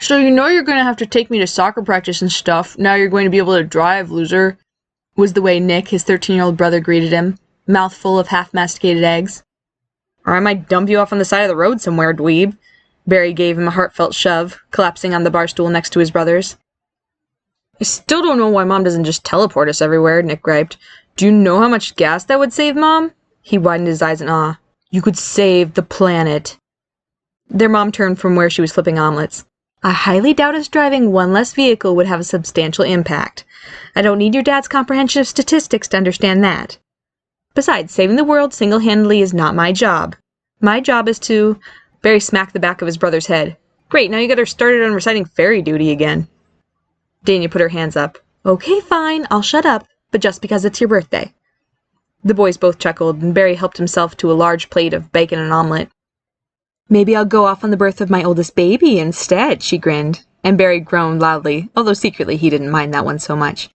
So you know you're going to have to take me to soccer practice and stuff. Now you're going to be able to drive, loser, was the way Nick, his 13-year-old brother, greeted him, mouth full of half-masticated eggs. Or I might dump you off on the side of the road somewhere, dweeb. Barry gave him a heartfelt shove, collapsing on the bar stool next to his brothers. I still don't know why Mom doesn't just teleport us everywhere, Nick griped. Do you know how much gas that would save, Mom? He widened his eyes in awe. You could save the planet. Their mom turned from where she was flipping omelets. I highly doubt us driving one less vehicle would have a substantial impact. I don't need your dad's comprehension of statistics to understand that. Besides, saving the world single-handedly is not my job. My job is to... Barry smacked the back of his brother's head. Great, now you got her started on reciting fairy duty again. Dania put her hands up. Okay, fine, I'll shut up, but just because it's your birthday. The boys both chuckled, and Barry helped himself to a large plate of bacon and omelet. Maybe I'll go off on the birth of my oldest baby instead, she grinned, and Barry groaned loudly, although secretly he didn't mind that one so much.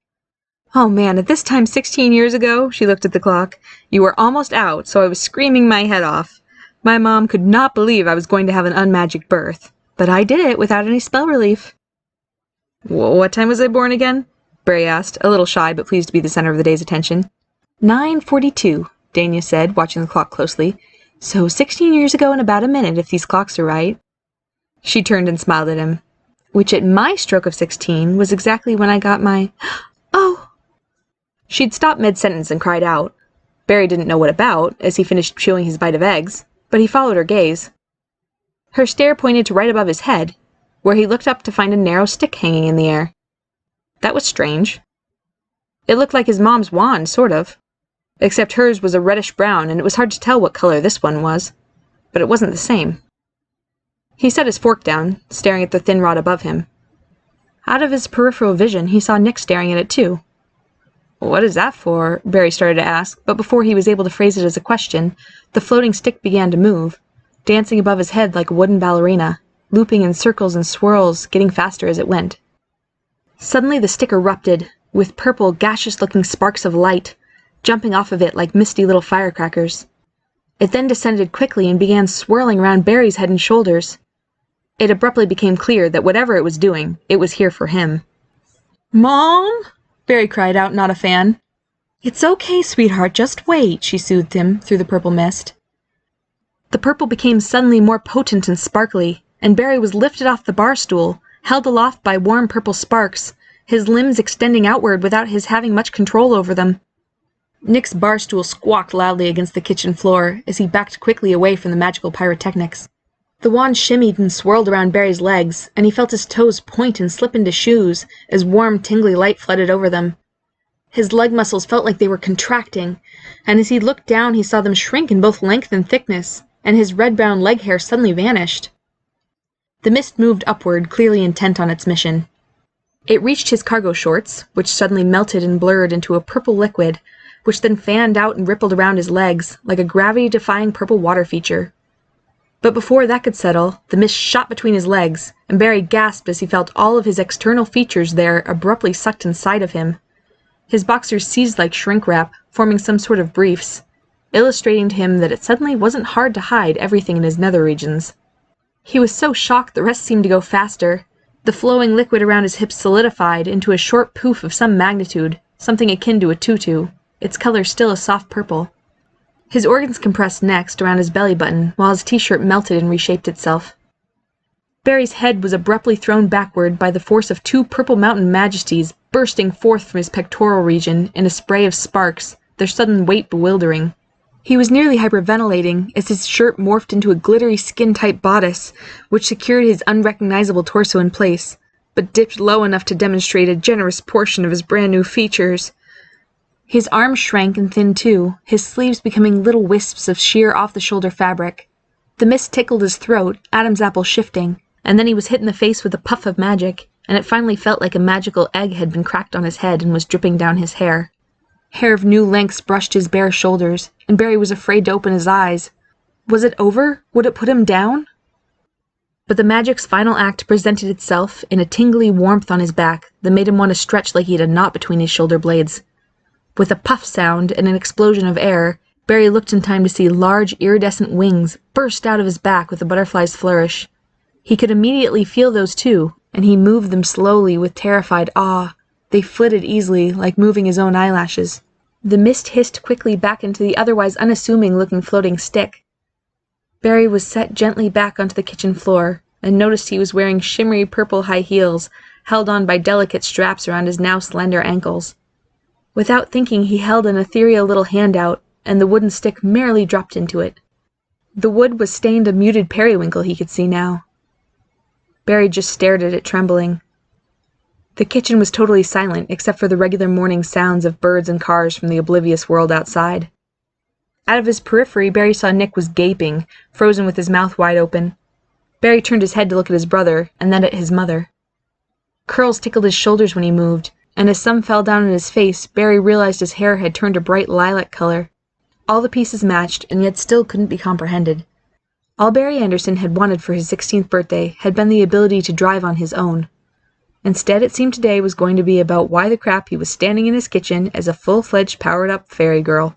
Oh man, at this time 16 years ago, she looked at the clock, you were almost out, so I was screaming my head off. My mom could not believe I was going to have an unmagic birth, but I did it without any spell relief. What time was I born again? Barry asked, a little shy but pleased to be the center of the day's attention. 9:42, Dania said, watching the clock closely. So 16 years ago and about a minute, if these clocks are right. She turned and smiled at him. Which at my stroke of 16 was exactly when I got my... Oh! She'd stopped mid-sentence and cried out. Barry didn't know what about, as he finished chewing his bite of eggs, but he followed her gaze. Her stare pointed to right above his head, where he looked up to find a narrow stick hanging in the air. That was strange. It looked like his mom's wand, sort of. Except hers was a reddish-brown, and it was hard to tell what color this one was. But it wasn't the same. He set his fork down, staring at the thin rod above him. Out of his peripheral vision, he saw Nick staring at it too. What is that for? Barry started to ask, but before he was able to phrase it as a question, the floating stick began to move, dancing above his head like a wooden ballerina, looping in circles and swirls, getting faster as it went. Suddenly the stick erupted, with purple, gaseous-looking sparks of light, jumping off of it like misty little firecrackers. It then descended quickly and began swirling around Barry's head and shoulders. It abruptly became clear that whatever it was doing, it was here for him. Mom? Barry cried out, not a fan. It's okay, sweetheart, just wait, she soothed him through the purple mist. The purple became suddenly more potent and sparkly, and Barry was lifted off the bar stool, held aloft by warm purple sparks, his limbs extending outward without his having much control over them. Nick's bar stool squawked loudly against the kitchen floor as he backed quickly away from the magical pyrotechnics. The wand shimmied and swirled around Barry's legs, and he felt his toes point and slip into shoes as warm, tingly light flooded over them. His leg muscles felt like they were contracting, and as he looked down he saw them shrink in both length and thickness, and his red-brown leg hair suddenly vanished. The mist moved upward, clearly intent on its mission. It reached his cargo shorts, which suddenly melted and blurred into a purple liquid, which then fanned out and rippled around his legs, like a gravity-defying purple water feature. But before that could settle, the mist shot between his legs, and Barry gasped as he felt all of his external features there abruptly sucked inside of him. His boxers seized like shrink wrap, forming some sort of briefs, illustrating to him that it suddenly wasn't hard to hide everything in his nether regions. He was so shocked the rest seemed to go faster. The flowing liquid around his hips solidified into a short poof of some magnitude, something akin to a tutu, its color still a soft purple. His organs compressed next around his belly button, while his t-shirt melted and reshaped itself. Barry's head was abruptly thrown backward by the force of two purple mountain majesties bursting forth from his pectoral region in a spray of sparks, their sudden weight bewildering. He was nearly hyperventilating as his shirt morphed into a glittery skin-tight bodice, which secured his unrecognizable torso in place, but dipped low enough to demonstrate a generous portion of his brand-new features. His arms shrank and thinned too, his sleeves becoming little wisps of sheer off-the-shoulder fabric. The mist tickled his throat, Adam's apple shifting, and then he was hit in the face with a puff of magic, and it finally felt like a magical egg had been cracked on his head and was dripping down his hair. Hair of new lengths brushed his bare shoulders, and Barry was afraid to open his eyes. Was it over? Would it put him down? But the magic's final act presented itself in a tingly warmth on his back that made him want to stretch like he had a knot between his shoulder blades. With a puff sound and an explosion of air, Barry looked in time to see large, iridescent wings burst out of his back with a butterfly's flourish. He could immediately feel those too, and he moved them slowly with terrified awe. They flitted easily, like moving his own eyelashes. The mist hissed quickly back into the otherwise unassuming-looking floating stick. Barry was set gently back onto the kitchen floor, and noticed he was wearing shimmery purple high heels, held on by delicate straps around his now slender ankles. Without thinking, he held an ethereal little hand out, and the wooden stick merrily dropped into it. The wood was stained a muted periwinkle, he could see now. Barry just stared at it, trembling. The kitchen was totally silent, except for the regular morning sounds of birds and cars from the oblivious world outside. Out of his periphery, Barry saw Nick was gaping, frozen with his mouth wide open. Barry turned his head to look at his brother, and then at his mother. Curls tickled his shoulders when he moved, and as some fell down on his face, Barry realized his hair had turned a bright lilac color. All the pieces matched, and yet still couldn't be comprehended. All Barry Anderson had wanted for his 16th birthday had been the ability to drive on his own. Instead, it seemed today was going to be about why the crap he was standing in his kitchen as a full-fledged powered-up fairy girl.